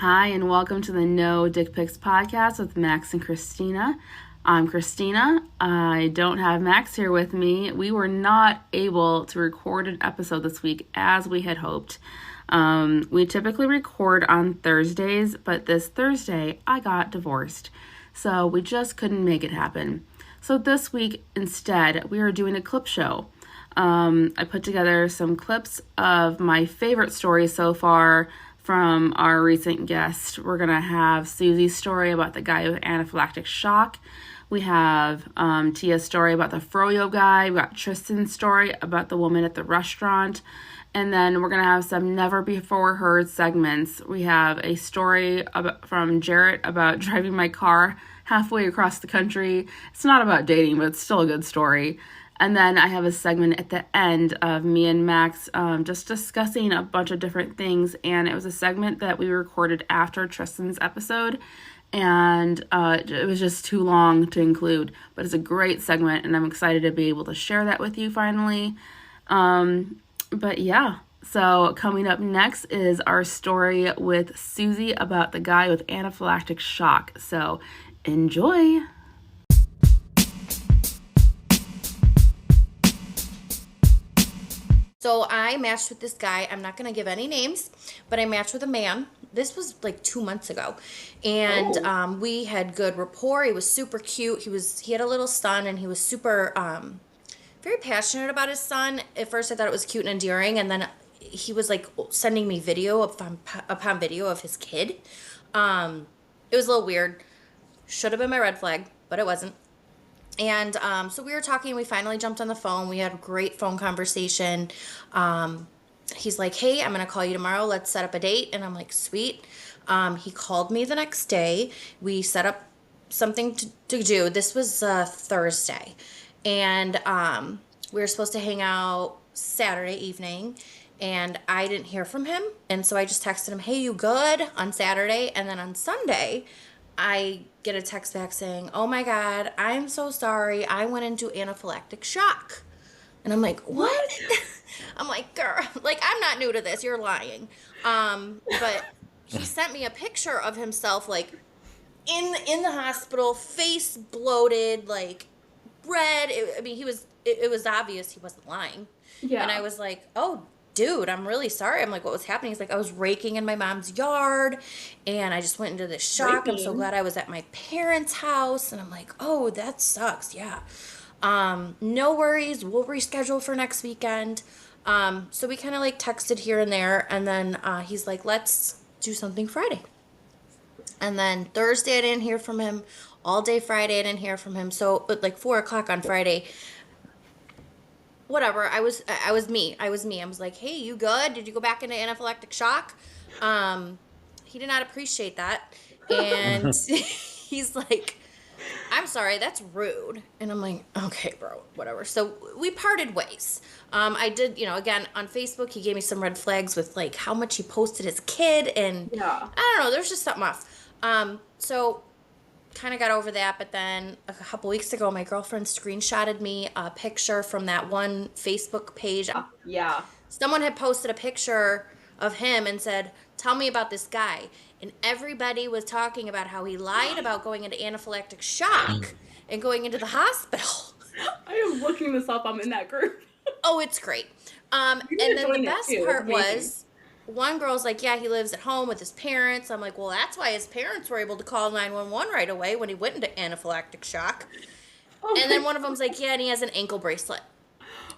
Hi, and welcome to the No Dick Pics podcast with Max and Christina. I'm Christina. I don't have Max here with me. We were not able to record an episode this week as we had hoped. We typically record on Thursdays, but this Thursday I got divorced, so we just couldn't make it happen. So this week, instead, we are doing a clip show. I put together some clips of my favorite stories so far from our recent guest. We're going to have Susie's story about the guy with anaphylactic shock. We have Tia's story about the froyo guy. We got Tristan's story about the woman at the restaurant. And then we're going to have some never before heard segments. We have a story from Jarrett about driving my car halfway across the country. It's not about dating, but it's still a good story. And then I have a segment at the end of me and Max just discussing a bunch of different things. And it was a segment that we recorded after Tristan's episode. And it was just too long to include. But it's a great segment, and I'm excited to be able to share that with you finally. But yeah, so coming up next is our story with Susie about the guy with anaphylactic shock. So enjoy. So I matched with this guy. I'm not going to give any names, but I matched with a man. This was like 2 months ago. And we had good rapport. He was super cute. He had a little son, and he was super very passionate about his son. At first I thought it was cute and endearing, and then he was like sending me video upon video of his kid. It was a little weird. Should have been my red flag, but it wasn't. And so we were talking. We finally jumped on the phone. We had a great phone conversation. He's like, hey, I'm going to call you tomorrow. Let's set up a date. And I'm like, sweet. He called me the next day. We set up something to do. This was Thursday. And we were supposed to hang out Saturday evening. And I didn't hear from him. And so I just texted him, hey, you good? On Saturday. And then on Sunday, I get a text back saying, oh my God, I'm so sorry. I went into anaphylactic shock. And I'm like, what? I'm like, girl, like, I'm not new to this. You're lying. But he sent me a picture of himself, like, in the hospital, face bloated, like, red. It was obvious he wasn't lying. Yeah. And I was like, oh, dude, I'm really sorry. I'm like, what was happening? He's like, I was raking in my mom's yard, and I just went into this shock. I'm so glad I was at my parents' house. And I'm like, oh, that sucks. Yeah. No worries. We'll reschedule for next weekend. So we kind of like texted here and there, and then he's like, let's do something Friday. And then Thursday I didn't hear from him. All day Friday I didn't hear from him. So at like 4:00 on Friday, whatever, I was me. I was like, hey, you good? Did you go back into anaphylactic shock? He did not appreciate that. And he's like, I'm sorry, that's rude. And I'm like, okay, bro, whatever. So we parted ways. I did, again, on Facebook, he gave me some red flags with like how much he posted his kid. And yeah. I don't know, there's just something off. So kind of got over that, but then a couple weeks ago, my girlfriend screenshotted me a picture from that one Facebook page. Yeah. Someone had posted a picture of him and said, tell me about this guy. And everybody was talking about how he lied about going into anaphylactic shock and going into the hospital. I am looking this up. I'm in that group. Oh, it's great. And then the best part was, one girl's like, yeah, he lives at home with his parents. I'm like, well, that's why his parents were able to call 911 right away when he went into anaphylactic shock. Oh, and then one of them's like, yeah, and he has an ankle bracelet.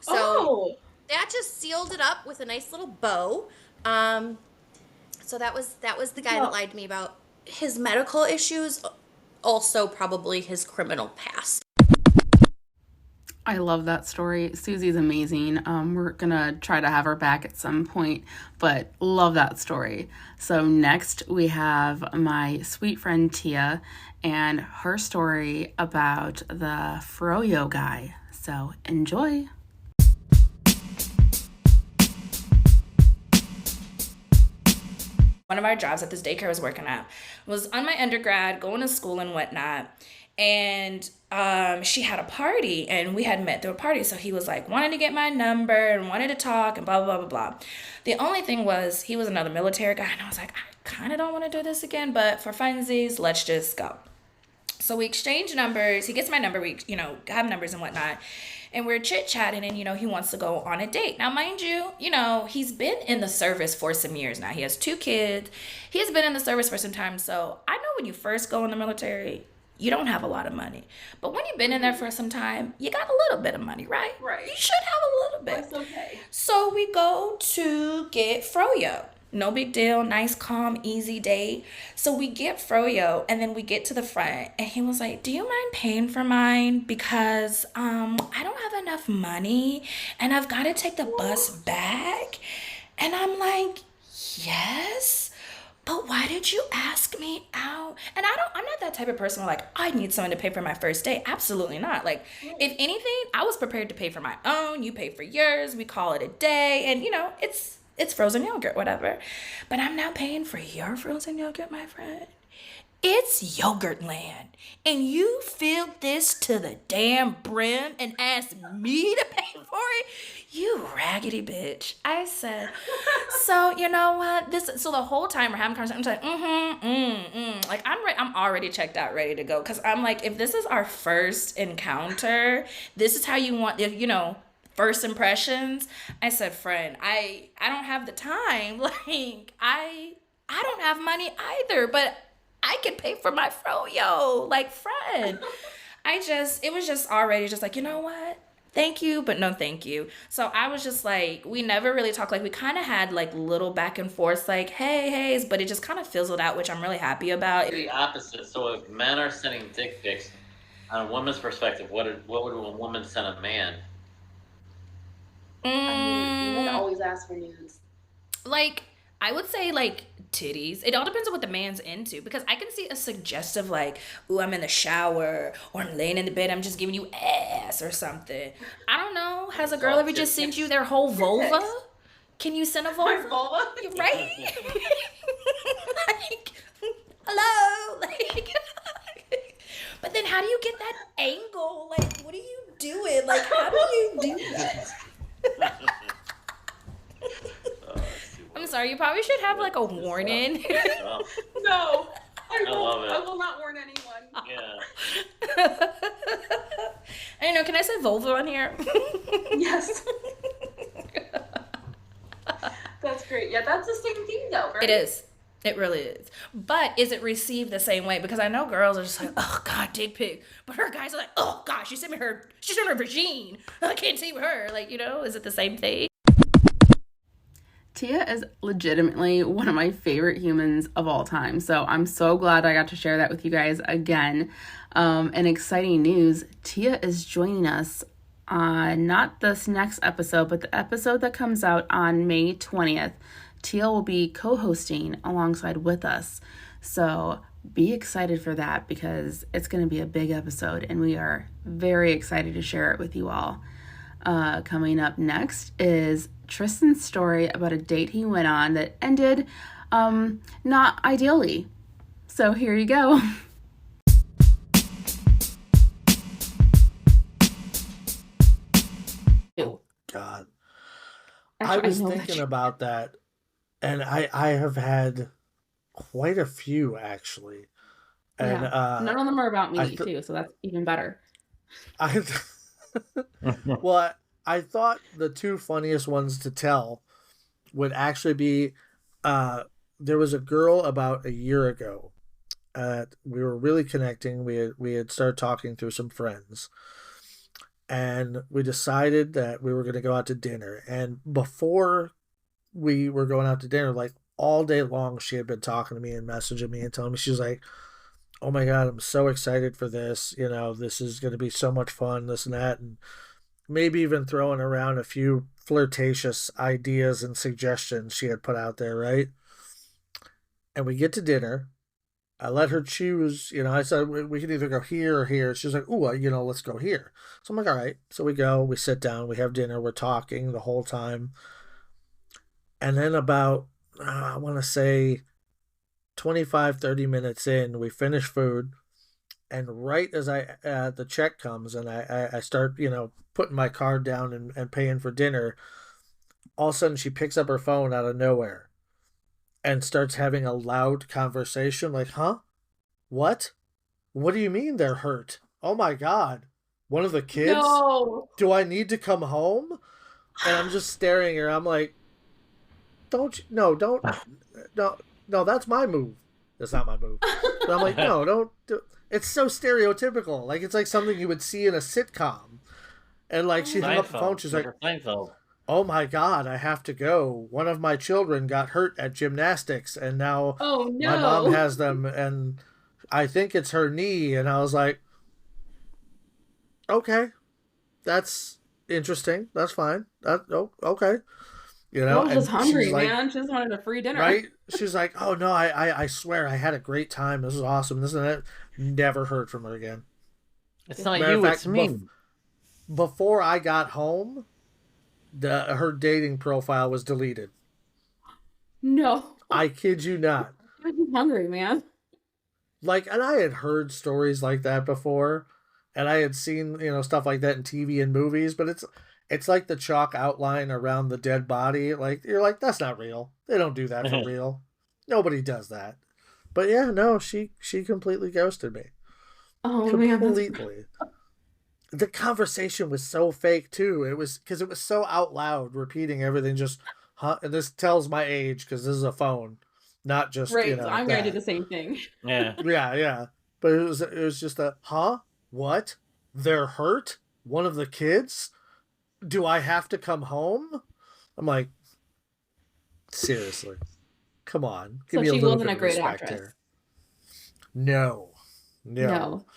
So that just sealed it up with a nice little bow. So that was the guy that lied to me about his medical issues, also probably his criminal past. I love that story. Susie's amazing. We're going to try to have her back at some point, but love that story. So next we have my sweet friend Tia and her story about the froyo guy. So enjoy. One of our jobs at this daycare I was working at was on my undergrad, going to school and whatnot. And she had a party and we had met through a party. So he was like, wanted to get my number and wanted to talk and blah, blah, blah, blah, blah. The only thing was he was another military guy. And I was like, I kind of don't want to do this again, but for funsies, let's just go. So we exchange numbers. He gets my number. We, have numbers and whatnot. And we're chit chatting, and he wants to go on a date. Now, mind you, he's been in the service for some years now. He has 2 kids. He has been in the service for some time. So I know when you first go in the military, you don't have a lot of money. But when you've been in there for some time, you got a little bit of money, right? Right. You should have a little bit. That's okay. So we go to get froyo. No big deal, nice, calm, easy date. So we get froyo, and then we get to the front, and he was like, "Do you mind paying for mine? Because I don't have enough money, and I've got to take the bus back." And I'm like, "Yes, but why did you ask me out?" And I'm not that type of person where like I need someone to pay for my first date. Absolutely not. Like, if anything, I was prepared to pay for my own. You pay for yours. We call it a day, and it's frozen yogurt, whatever. But I'm now paying for your frozen yogurt, my friend. It's yogurt land. And you filled this to the damn brim and asked me to pay for it? You raggedy bitch. I said, so you know what? So the whole time we're having conversation, I'm just like, Like I'm already checked out, ready to go. Cause I'm like, if this is our first encounter, this is how you want, first impressions. I said, friend, I don't have the time. Like I don't have money either, but I can pay for my froyo. Like, friend. It was just already just like, you know what? Thank you, but no thank you. So I was just like, we never really talked. Like, we kind of had like little back and forth, like, hey, but it just kind of fizzled out, which I'm really happy about. The opposite. So if men are sending dick pics, on a woman's perspective, what would a woman send a man? Men always ask for nudes. Like, I would say like titties. It all depends on what the man's into, because I can see a suggestive like, "Ooh, I'm in the shower," or "I'm laying in the bed, I'm just giving you ass," or something. I don't know. Has a girl ever just sent you their whole vulva? Can you send a vulva? Vulva? Right? Like, hello? Like, but then how do you get that angle? Like, what are you doing? Like, how do you do that? I'm sorry, you probably should have like a warning. No. I love it. I will not warn anyone. Yeah. I don't know, can I say vulva on here? Yes. That's great. Yeah, that's the same thing though, right? It is. It really is. But is it received the same way? Because I know girls are just like, "Oh God, dick pic." But her guys are like, "Oh God, she sent her vagine. I can't see her." Like, is it the same thing? Tia is legitimately one of my favorite humans of all time. So I'm so glad I got to share that with you guys again. And exciting news, Tia is joining us on not this next episode, but the episode that comes out on May 20th. Tia will be co-hosting alongside with us. So be excited for that, because it's going to be a big episode and we are very excited to share it with you all. Coming up next is Tristan's story about a date he went on that ended not ideally. So here you go. God. I was thinking about that, and I have had quite a few actually. And none of them are about me too, so that's even better. Well, I thought the 2 funniest ones to tell would actually be there was a girl about a year ago. We were really connecting. We had started talking through some friends, and we decided that we were going to go out to dinner. And before we were going out to dinner, like all day long, she had been talking to me and messaging me and telling me, she was like, "Oh my God, I'm so excited for this. This is going to be so much fun, this and that." And maybe even throwing around a few flirtatious ideas and suggestions she had put out there, right? And we get to dinner. I let her choose. I said, we can either go here or here. She's like, "Ooh, let's go here." So I'm like, all right. So we go, we sit down, we have dinner, we're talking the whole time. And then about, I want to say 25, 30 minutes in, we finish food. And right as the check comes and I start, putting my card down and paying for dinner, all of a sudden she picks up her phone out of nowhere and starts having a loud conversation like, huh? What? What do you mean they're hurt? Oh my God. One of the kids? No. Do I need to come home? And I'm just staring at her. I'm like, no, no, that's my move. That's not my move. But I'm like, no, don't do. It's so stereotypical. Like, it's like something you would see in a sitcom. And like, she hung up the phone. She's like, oh my God, I have to go. One of my children got hurt at gymnastics, and now Oh my mom no. has them, and I think it's her knee. And I was like, okay, that's interesting. That's fine. Okay. Girl was And just hungry, she's like, man. She just wanted a free dinner. right? She's like, oh no, I swear I had a great time. This is awesome. This and that. Never heard from her again. It's not Matter of you, fact, it's me. Before I got home, her dating profile was deleted. No. I kid you not. She was just hungry, man. Like, and I had heard stories like that before, and I had seen stuff like that in TV and movies, but it's like the chalk outline around the dead body. Like, you're like, that's not real. They don't do that for real. Nobody does that. But yeah, no, she completely ghosted me. Oh man. Completely. The conversation was so fake too. It was because it was so out loud, repeating everything. Just, huh? And this tells my age because this is a phone, not just Right, so I'm gonna do that. the same thing. Yeah. Yeah. But it was just a, huh? What? They're hurt? One of the kids? Do I have to come home? I'm like, seriously, come on, give So me a she little wasn't bit a of great respect actress. here. No.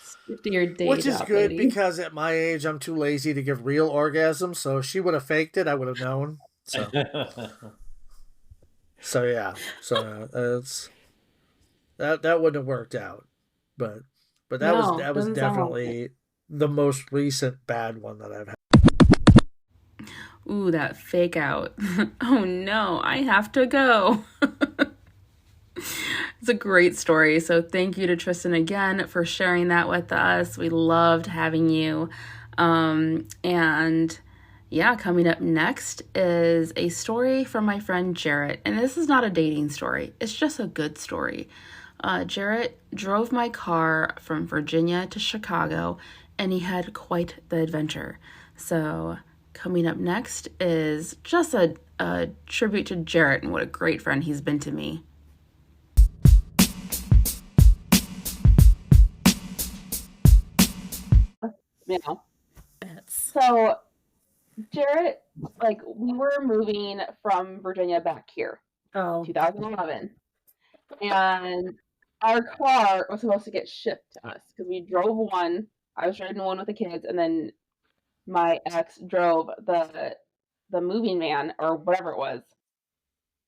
Stick to your day Which is job, good lady. because at my age I'm too lazy to give real orgasms. So if she would have faked it, I would have known. So yeah. So it's that wouldn't have worked out. But that was No, doesn't sound like definitely the most recent bad one that I've had. Ooh, that fake out. Oh no, I have to go. It's a great story. So thank you to Tristan again for sharing that with us. We loved having you. And yeah, coming up next is a story from my friend Jarrett. And this is not a dating story. It's just a good story. Jarrett drove my car from Virginia to Chicago, and he had quite the adventure. So coming up next is just a tribute to Jarrett and what a great friend he's been to me. Yeah. So Jarrett, like, we were moving from Virginia back here, 2011, and our car was supposed to get shipped to us because we drove one. I was driving one with the kids, and then my ex drove the moving van or whatever it was.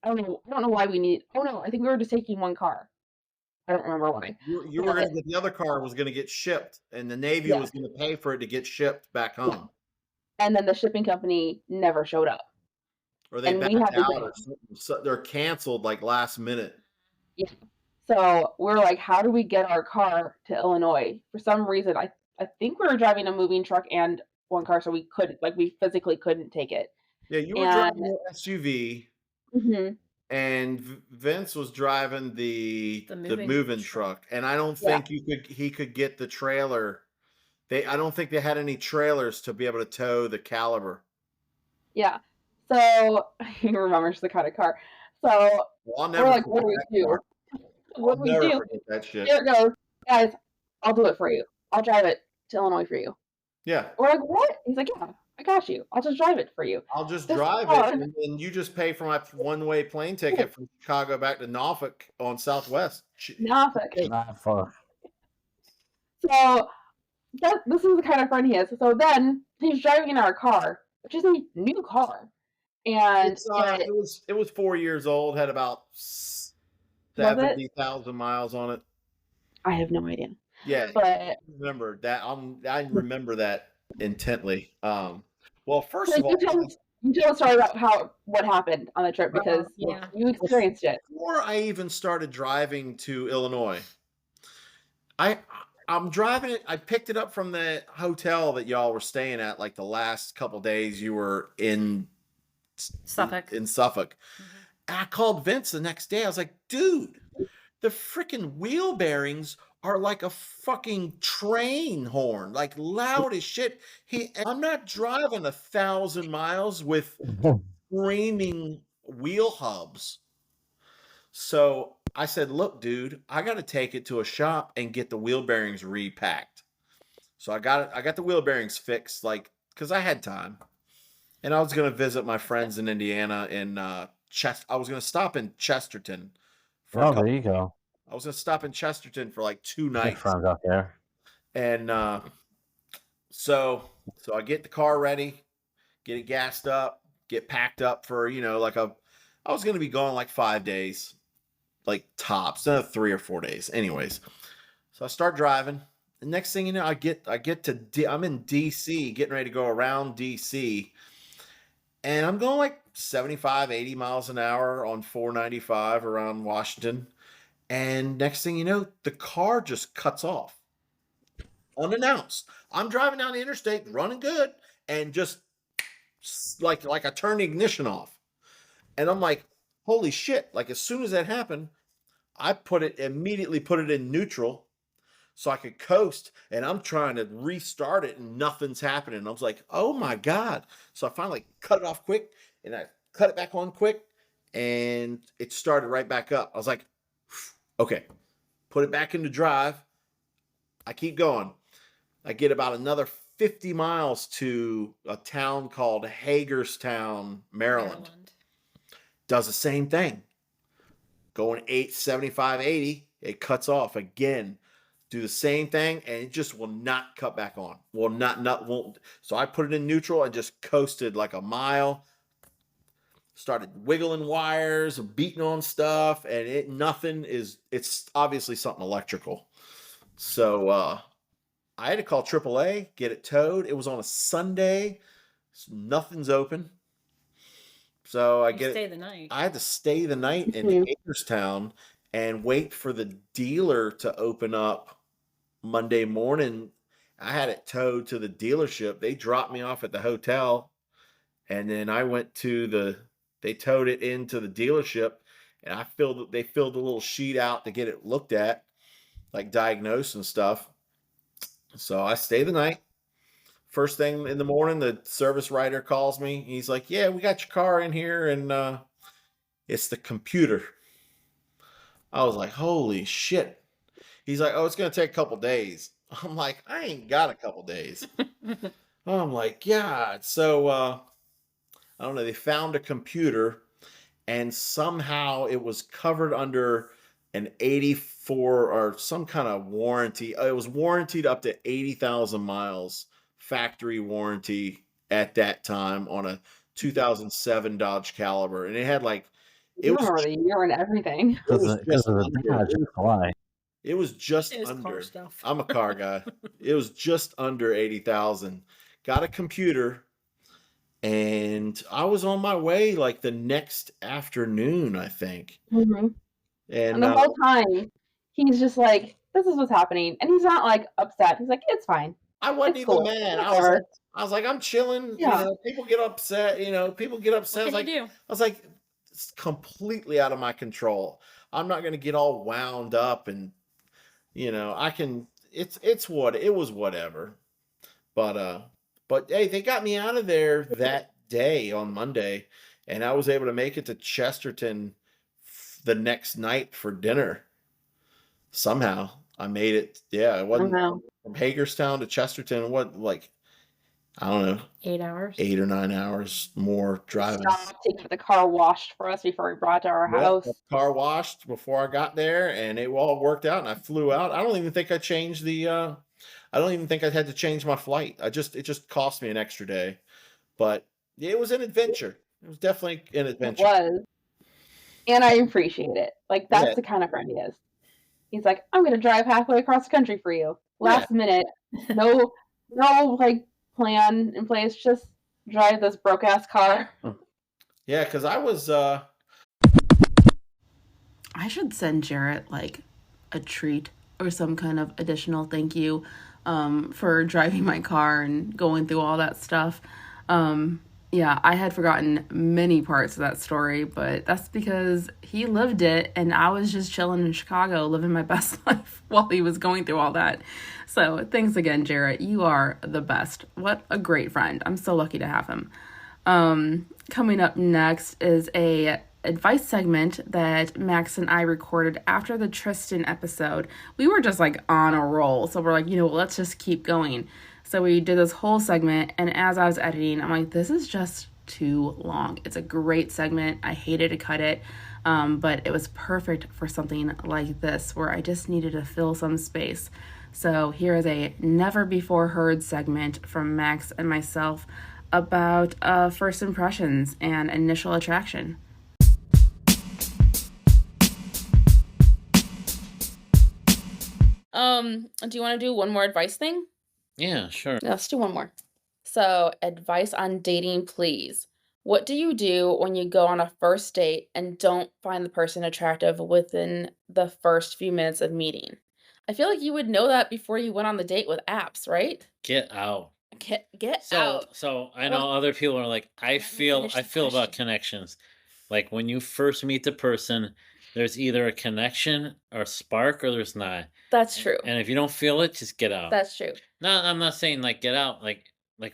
I don't know why we need. Oh no, I think we were just taking one car. I don't remember why. You were going to get the other car was going to get shipped, and the Navy was going to pay for it to get shipped back home. And then the shipping company never showed up. Or they backed out, or so they're canceled like last minute. Yeah. So we're like, how do we get our car to Illinois? For some reason, I think we were driving a moving truck and one car, so we physically couldn't take it. Yeah, you were driving an SUV. Mm-hmm. And Vince was driving the moving truck, and I don't think he could get the trailer. I don't think they had any trailers to be able to tow the Caliber. Yeah, so he remembers the kind of car. So we're like, what do we do? What do we do? That shit. Here it goes, guys. I'll do it for you. I'll drive it to Illinois for you. Yeah. We're like, what? He's like, yeah. I got you. I'll just drive it for you. I'll just drive it, and then you just pay for my one-way plane ticket from Chicago back to Norfolk on Southwest. Norfolk. Not far. So this is the kind of friend he is. So then he's driving in our car, which is a new car, and it was 4 years old, had about 70,000 miles on it. I have no idea. Yeah, but I remember that. I remember that intently. Well, first of all, you tell a story about what happened on the trip because you experienced it. Before I even started driving to Illinois, I I'm driving it. I picked it up from the hotel that y'all were staying at, like the last couple days you were in Suffolk. In Suffolk. And I called Vince the next day. I was like, dude, the freaking wheel bearings are like a fucking train horn, like loud as shit. I'm not driving 1,000 miles with screaming wheel hubs. So I said, look, dude, I got to take it to a shop and get the wheel bearings repacked. So I got the wheel bearings fixed, like, because I had time. And I was going to visit my friends in Indiana I was going to stop in Chesterton for a couple. There you go. I was going to stop in Chesterton for like 2 nights. Friends out there. And so I get the car ready, get it gassed up, get packed up for, I was going to be gone like 5 days, like tops, 3 or 4 days. Anyways, so I start driving. The next thing you know, I'm in DC, getting ready to go around DC. And I'm going like 75, 80 miles an hour on 495 around Washington. And next thing you know, the car just cuts off. Unannounced. I'm driving down the interstate, running good, and just like I turned the ignition off. And I'm like, holy shit. Like as soon as that happened, I immediately put it in neutral so I could coast, and I'm trying to restart it and nothing's happening. I was like, oh my God. So I finally cut it off quick and I cut it back on quick and it started right back up. I was like, okay, put it back into drive. I keep going. I get about another 50 miles to a town called Hagerstown, Maryland. Does the same thing. Going 75, 80, it cuts off again. Do the same thing, and it just will not cut back on. Won't. So I put it in neutral and just coasted like a mile. Started wiggling wires, beating on stuff, and it's obviously something electrical. So I had to call AAA, get it towed. It was on a Sunday. So nothing's open. So I had to stay the night in Hagerstown and wait for the dealer to open up Monday morning. I had it towed to the dealership. They dropped me off at the hotel, and then I went they towed it into the dealership, and they filled a little sheet out to get it looked at, like diagnosed and stuff. So I stayed the night. First thing in the morning, the service writer calls me. He's like, yeah, we got your car in here, and it's the computer. I was like, holy shit. He's like, oh, it's going to take a couple days. I'm like, I ain't got a couple days. I'm like, God. So, I don't know. They found a computer, and somehow it was covered under an 84 or some kind of warranty. It was warranted up to 80,000 miles, factory warranty at that time on a 2007 Dodge Caliber. And it had like, it was the year and everything. It was just under. I'm a car guy. It was just under 80,000. Got a computer, and I was on my way like the next afternoon, I think. Mm-hmm. And the whole time, he's just like, "This is what's happening," and he's not like upset. He's like, "It's fine." I wasn't even mad. I was like, I'm chilling. Yeah. People get upset. People get upset. What can you do? I was like, it's completely out of my control. I'm not going to get all wound up and. I can. It was whatever, but hey, they got me out of there that day on Monday, and I was able to make it to Chesterton the next night for dinner. Somehow I made it. Yeah, it wasn't from Hagerstown to Chesterton. I don't know, 8 hours, 8 or 9 hours more driving. Taking the car washed for us before we brought it to our house. The car washed before I got there, and it all worked out. And I flew out. I don't even think I changed I don't even think I had to change my flight. It just cost me an extra day, but it was an adventure. It was definitely an adventure. It was, and I appreciate it. Like that's the kind of friend he is. He's like, I'm going to drive halfway across the country for you. Last minute, no, like. Plan in place, just drive this broke ass car. Yeah, because I was I should send Jarrett like a treat or some kind of additional thank you for driving my car and going through all that stuff. Yeah, I had forgotten many parts of that story, but that's because he lived it and I was just chilling in Chicago living my best life while he was going through all that. So thanks again, Jarrett. You are the best. What a great friend. I'm so lucky to have him. Coming up next is a advice segment that Max and I recorded after the Tristan episode. We were just like on a roll, so we're like, let's just keep going. So we did this whole segment, and as I was editing, I'm like, this is just too long. It's a great segment. I hated to cut it, but it was perfect for something like this where I just needed to fill some space. So here is a never before heard segment from Max and myself about first impressions and initial attraction. Do you want to do one more advice thing? Yeah, sure. Let's do one more. So, advice on dating, please. What do you do when you go on a first date and don't find the person attractive within the first few minutes of meeting? I feel like you would know that before you went on the date with apps, right? Get out. Get out. So I know other people are like, I feel about connections. Like when you first meet the person, there's either a connection or spark or there's not. That's true. And if you don't feel it, just get out. That's true. No, I'm not saying like get out, like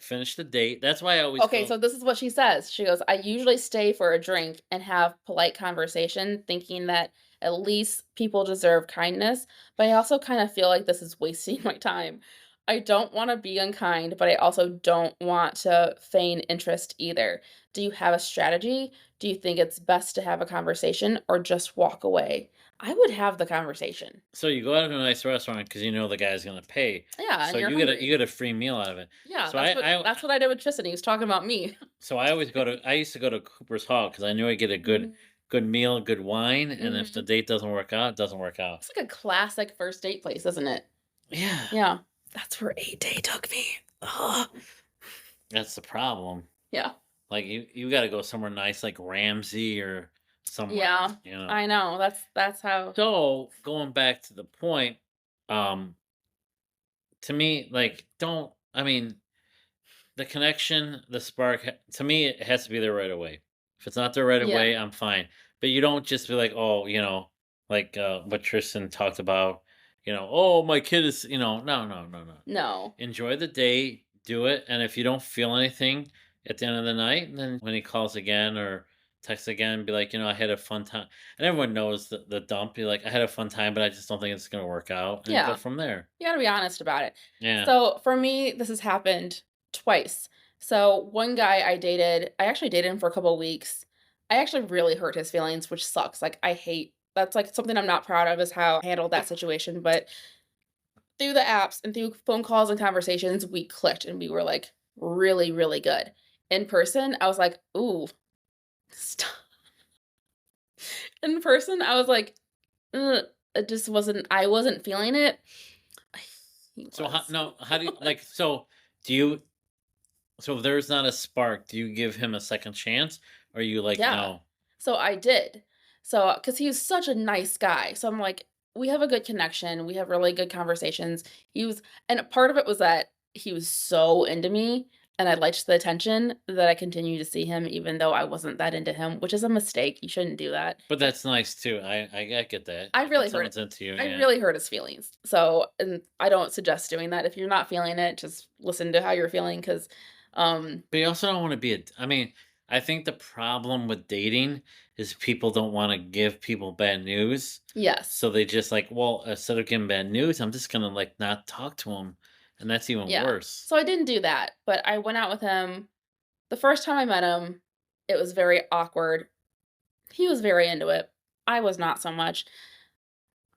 finish the date. That's why I always Okay, so this is what she says. She goes, I usually stay for a drink and have polite conversation, thinking that at least people deserve kindness, but I also kind of feel like this is wasting my time. I don't want to be unkind, but I also don't want to feign interest either. Do you have a strategy? Do you think it's best to have a conversation or just walk away? I would have the conversation. So you go out to a nice restaurant because you know the guy's gonna pay. Yeah, so and you get a free meal out of it. Yeah, so that's what I did with Tristan. He was talking about me. So I used to go to Cooper's Hall because I knew I'd get a good meal, good wine, and if the date doesn't work out, it doesn't work out. It's like a classic first date place, isn't it? Yeah. Yeah. That's where 8-Day took me. Ugh. That's the problem. Yeah. Like you got to go somewhere nice like Ramsey or somewhere. Yeah. I know. That's how. So going back to the point, to me, like the connection, the spark, to me, it has to be there right away. If it's not there right away, I'm fine. But you don't just be like, oh, like what Tristan talked about, oh, my kid is, no. No. Enjoy the day, do it. And if you don't feel anything at the end of the night, then when he calls again or texts again, be like, I had a fun time. And everyone knows the dump. Be like, I had a fun time, but I just don't think it's going to work out. And go from there. You got to be honest about it. Yeah. So for me, this has happened twice. So one guy I actually dated him for a couple of weeks. I actually really hurt his feelings, which sucks. Like that's like something I'm not proud of is how I handled that situation. But through the apps and through phone calls and conversations, we clicked and we were like really, really good. In person, I was like, ooh, stop. In person, I was like, it just I wasn't feeling it. So how do you like, so if there's not a spark, do you give him a second chance or are you like, no? So I did. So, because he was such a nice guy. So I'm like, we have a good connection. We have really good conversations. And part of it was that he was so into me and I liked the attention that I continued to see him even though I wasn't that into him, which is a mistake. You shouldn't do that. But that's nice too. I get that. I really hurt really hurt his feelings. So, and I don't suggest doing that. If you're not feeling it, just listen to how you're feeling because but you also don't want to be I think the problem with dating is people don't want to give people bad news. Yes. So they just like, well, instead of giving bad news, I'm just gonna like not talk to him. And that's even worse. So I didn't do that, but I went out with him. The first time I met him, it was very awkward. He was very into it. I was not so much.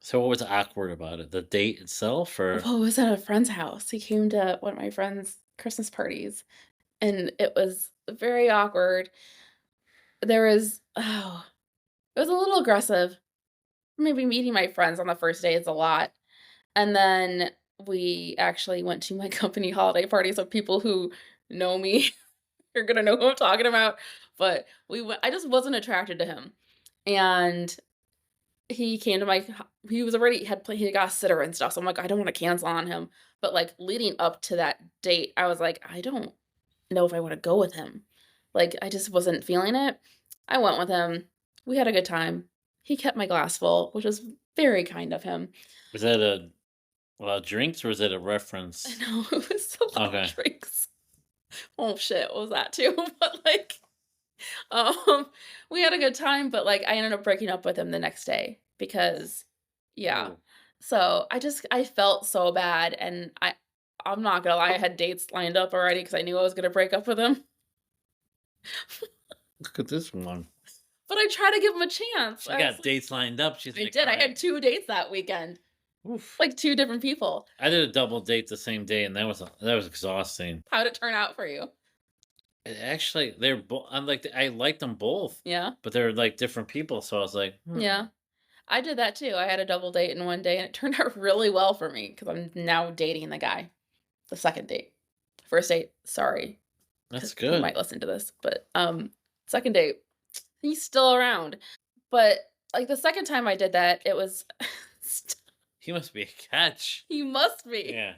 So what was awkward about it? The date itself or? Well, it was at a friend's house. He came to one of my friend's Christmas parties and it was very awkward. It was a little aggressive. Maybe meeting my friends on the first day is a lot. And then we actually went to my company holiday party, so people who know me are gonna know who I'm talking about. But I just wasn't attracted to him. And he came to he got a sitter and stuff, so I'm like, I don't want to cancel on him. But like leading up to that date, I was like, I don't know if I want to go with him. Like I just wasn't feeling it. I went with him. We had a good time. He kept my glass full, which was very kind of him. Was that a lot of drinks or was it a reference? No, it was a lot of drinks. Oh shit, what was that too? But like, we had a good time, but like I ended up breaking up with him the next day because, yeah. Ooh. So I felt so bad, and I'm not gonna lie, I had dates lined up already because I knew I was gonna break up with him. Look at this one. But I tried to give him a chance. She got dates lined up. I did. I had 2 dates that weekend. Oof. Like 2 different people. I did a double date the same day, and that was exhausting. How'd it turn out for you? Actually, they're both. I liked them both. Yeah. But they're like different people, so I was like, Yeah. I did that too. I had a double date in one day, and it turned out really well for me because I'm now dating the guy. The second date. First date, sorry. That's He good. might listen to this, but second date, he's still around. But like the second time I did that, it was He must be a catch. he must be. Yeah.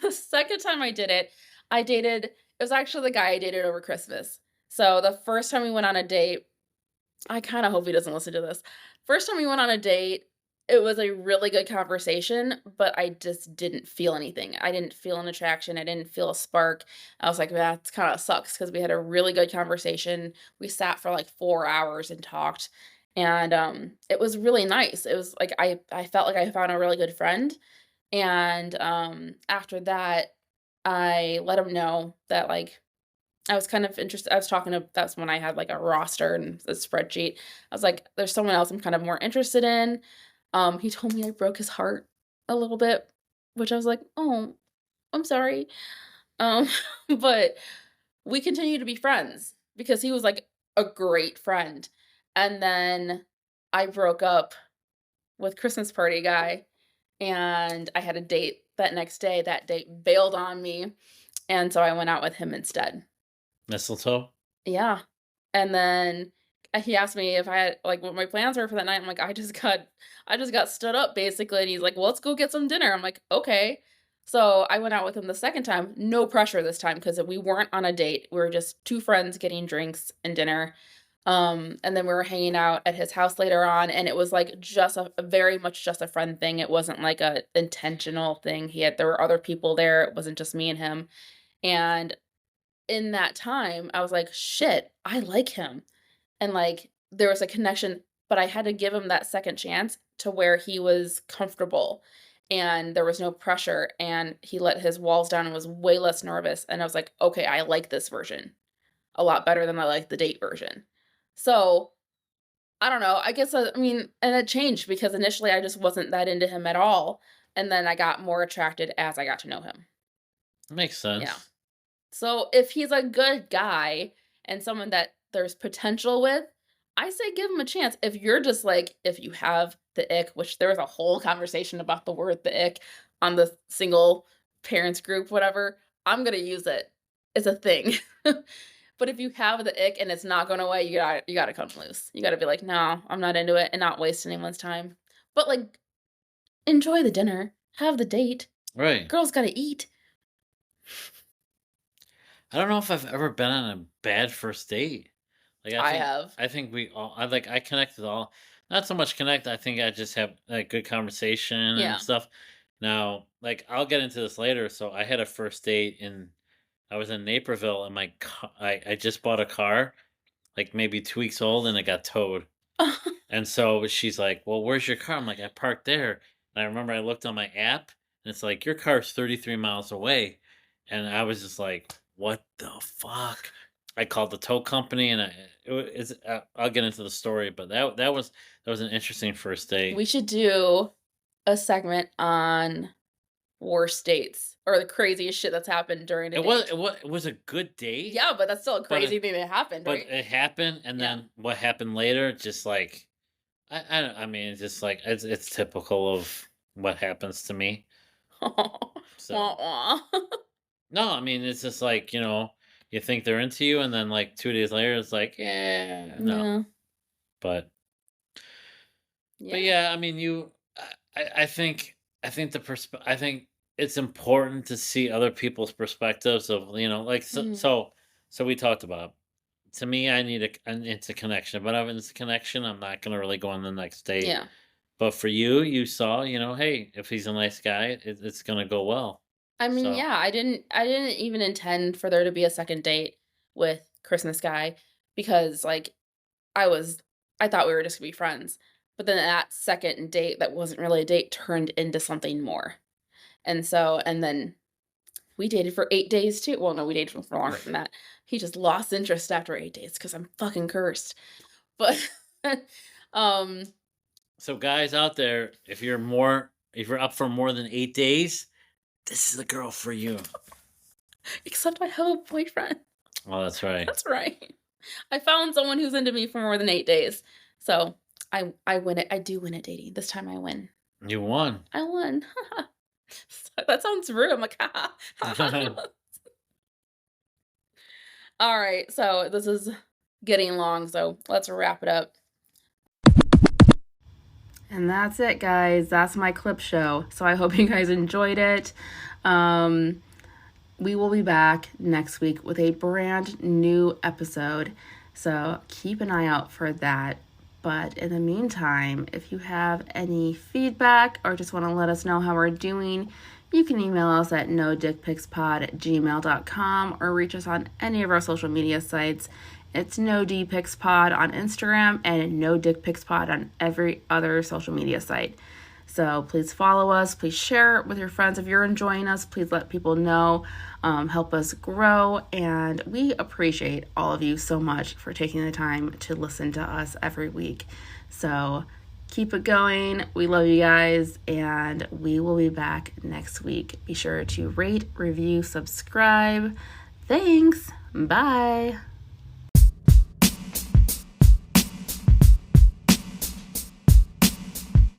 The second time I did it, it was actually the guy I dated over Christmas. So the first time we went on a date, I kind of hope he doesn't listen to this. First time we went on a date, it was a really good conversation, but I just didn't feel anything. I didn't feel an attraction. I didn't feel a spark. I was like, that kind of sucks because we had a really good conversation. We sat for like 4 hours and talked, and it was really nice. It was like I felt like I found a really good friend, and after that, I let him know that like I was kind of interested. That's when I had like a roster and a spreadsheet. I was like, there's someone else I'm kind of more interested in. He told me I broke his heart a little bit, which I was like, oh, I'm sorry. Um, but we continue to be friends because he was like a great friend. And then I broke up with Christmas party guy, and I had a date that next day. That date bailed on me, and so I went out with him instead. Mistletoe? Yeah. And then he asked me if I had like what my plans were for that night. I'm like, I just got stood up basically. And he's like, well, let's go get some dinner. I'm like, okay. So I went out with him the second time. No pressure this time because we weren't on a date. We were just 2 friends getting drinks and dinner. And then we were hanging out at his house later on, and it was like just a very much just a friend thing. It wasn't like a intentional thing. There were other people there. It wasn't just me and him. And in that time, I was like, shit, I like him. And like there was a connection, but I had to give him that second chance to where he was comfortable and there was no pressure, and he let his walls down and was way less nervous. And I was like, okay, I like this version a lot better than I like the date version. So I don't know. I guess, I mean, and it changed because initially I just wasn't that into him at all. And then I got more attracted as I got to know him. Makes sense. Yeah. So if he's a good guy and someone that there's potential with, I say give him a chance. If you're just like, if you have the ick, which there was a whole conversation about the word the ick on the single parents group, whatever, I'm going to use it. It's a thing. But if you have the ick and it's not going away, you got to come loose. You got to be like, no, I'm not into it, and not waste anyone's time. But like, enjoy the dinner. Have the date. Right. Girls got to eat. I don't know if I've ever been on a bad first date. Like I have. I think I connected all. Not so much connect. I think I just have like good conversation Yeah. and stuff. Now, like I'll get into this later. So I had a first date I was in Naperville, and I just bought a car, like maybe 2 weeks old, and it got towed. And so she's like, "Well, where's your car?" I'm like, "I parked there." And I remember I looked on my app, and it's like, "Your car's 33 miles away," and I was just like, "What the fuck?" I called the tow company, and I'll get into the story, but that was an interesting first date. We should do a segment on worst dates or the craziest shit that's happened during a date. It was a good date. Yeah, but that's still a crazy thing that happened, But right? it happened, and then what happened later, just like I mean, it's just like it's typical of what happens to me. So no, I mean it's just like you think they're into you, and then like 2 days later, it's like no. Yeah. But But yeah, I mean, I think I think I think it's important to see other people's perspectives of like so we talked about. To me, it's a connection, but if it's a connection, I'm not gonna really go on the next date. Yeah. But for you saw, hey, if he's a nice guy, it's gonna go well. I mean, So yeah, I didn't even intend for there to be a second date with Christmas guy because like I was I thought we were just gonna be friends. But then that second date that wasn't really a date turned into something more. And then we dated for 8 days too. Well, no, we dated for longer than that. He just lost interest after 8 days because I'm fucking cursed. But um so guys out there, if you're up for more than 8 days, this is the girl for you. except I have a boyfriend. Oh, that's right. That's right. I found someone who's into me for more than 8 days. So I win it. I do win at dating. This time I win. You won. I won. That sounds rude. I'm like, all right. So this is getting long. So let's wrap it up. And that's it, guys. That's my clip show. So I hope you guys enjoyed it. We will be back next week with a brand new episode. So keep an eye out for that. But in the meantime, if you have any feedback or just want to let us know how we're doing, you can email us at nodickpicspod@gmail.com or reach us on any of our social media sites. It's NoDPicsPod on Instagram and NoDickPicsPod on every other social media site. So please follow us. Please share it with your friends. If you're enjoying us, please let people know. Help us grow. And we appreciate all of you so much for taking the time to listen to us every week. So keep it going. We love you guys. And we will be back next week. Be sure to rate, review, subscribe. Thanks. Bye.